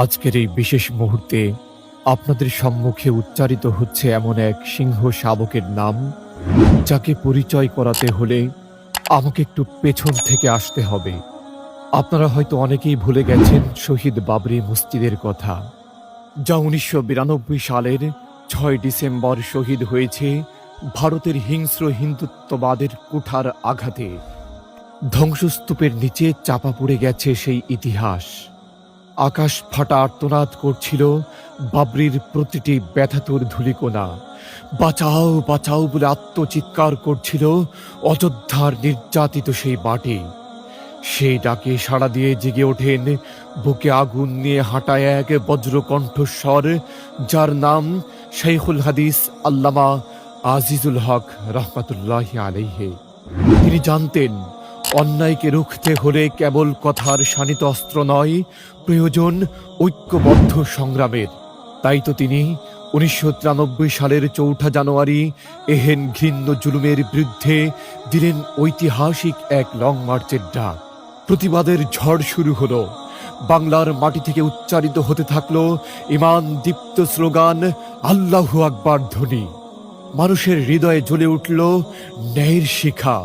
আজকের এই বিশেষ মুহূর্তে আপনাদের সম্মুখে উচ্চারিত হচ্ছে এমন এক সিংহ শাবকের নাম, যাকে পরিচয় করাতে হলে আমাকে একটু পেছন থেকে আসতে হবে। আপনারা হয়তো অনেকেই ভুলে গেছেন শহীদ বাবরি মসজিদের কথা, যা ১৯৯২ সালের ৬ ডিসেম্বর শহীদ হয়েছে ভারতের হিংস্র হিন্দুত্ববাদের কুঠার আঘাতে। ধ্বংসস্তূপের নিচে চাপা পড়ে গেছে সেই ইতিহাস। আকাশ ফাটা আর্তনাদ করছিল বাবরির প্রতিটি ব্যথাতুর ধূলিকণা। বাঁচাও বাঁচাও বলে আত্মচিৎকার করছিল অযোধ্যার নির্যাতিত সেই মাটি। সেই ডাকে সাড়া দিয়ে জেগে ওঠেন বুকে আগুন নিয়ে হাঁটা এক বজ্র কণ্ঠস্বর, যার নাম শাইখুল হাদিস আল্লামা আজিজুল হক রহমাতুল্লাহি আলাইহি। তিনি জানতেন, অন্যায়কে রুখতে হলে কেবল কথার শানিত অস্ত্র নয়, প্রয়োজন ঐক্যবদ্ধ সংগ্রামের। তাই তো তিনি ১৯৯৩ সালের ৪ জানুয়ারি এহেন ঘৃণ্য জুলুমের বিরুদ্ধে দিলেন ঐতিহাসিক এক লং মার্চের ডাক। প্রতিবাদের ঝড় শুরু হলো। বাংলার মাটি থেকে উচ্চারিত হতে থাকলো ঈমান দীপ্ত স্লোগান, আল্লাহু আকবার ধ্বনি। মানুষের হৃদয়ে জ্বলে উঠল ন্যায়ের শিখা।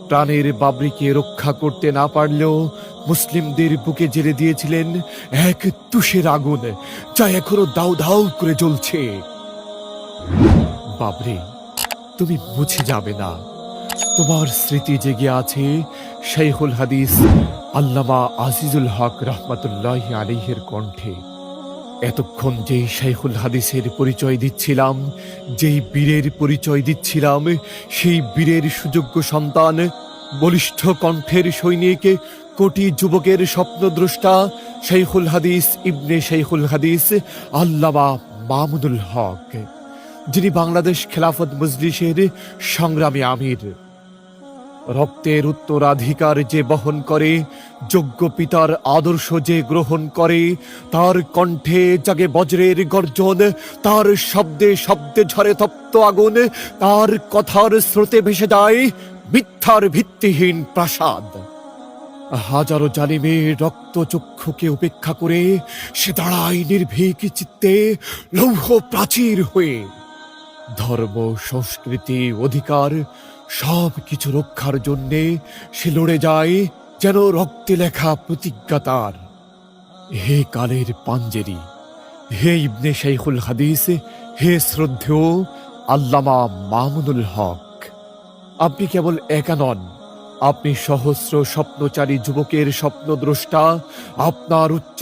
প্রাণের বাবরিকে রক্ষা করতে না পারলেও মুসলিমদের বুকে জ্বেলে দিয়েছিলেন এক তুষের আগুন, যা এখনো দাউ দাউ করে জ্বলছে। বাবরি, তুমি মুছে যাবে না। তোমার স্মৃতি জেগে আছে শাইখুল হাদিস আল্লামা আজিজুল হক রহমাতুল্লাহি আলাইহির কণ্ঠে। এতক্ষণ যেই শাইখুল হাদিসের পরিচয় দিচ্ছিলাম, যেই বীরের পরিচয় দিচ্ছিলাম, সেই বীরের সুযোগ্য সন্তান, বলিষ্ঠ কণ্ঠের সৈনিক, কোটি যুবকের স্বপ্নদ্রষ্টা শাইখুল হাদিস ইবনে শাইখুল হাদিস আল্লামা মামুনুল হক, যিনি বাংলাদেশ খেলাফত মজলিসের সংগ্রামী আমির। রক্তের উত্তরাধিকার যে বহন করে, যোগ্য পিতার আদর্শ যে গ্রহণ করে, তার কণ্ঠে জাগে বজ্রের গর্জন, তার শব্দে শব্দে ঝরে তপ্ত আগুন, তার কথার স্রোতে ভেসে যায় মিথ্যার ভিত্তিহীন প্রাসাদ। হাজারো জালিমের রক্তচক্ষুকে উপেক্ষা করে সে দাঁড়ায় নির্ভীক চিত্তে লৌহ প্রাচীর হয়ে। ধর্ম, সংস্কৃতি, অধিকার সব কিছু রক্ষার জন্যে সে লড়ে যায় যেন রক্তে লেখা প্রতিজ্ঞা তার। হে কালের পাঞ্জেরি, হে ইবনে শাইখুল হাদিস, হে শ্রদ্ধেয় আল্লামা মামুনুল হক, আপনি কেবল একা নন, আপনি সহস্র স্বপ্নচারী যুবকের স্বপ্নদ্রষ্টা। আপনার উচ্চারণ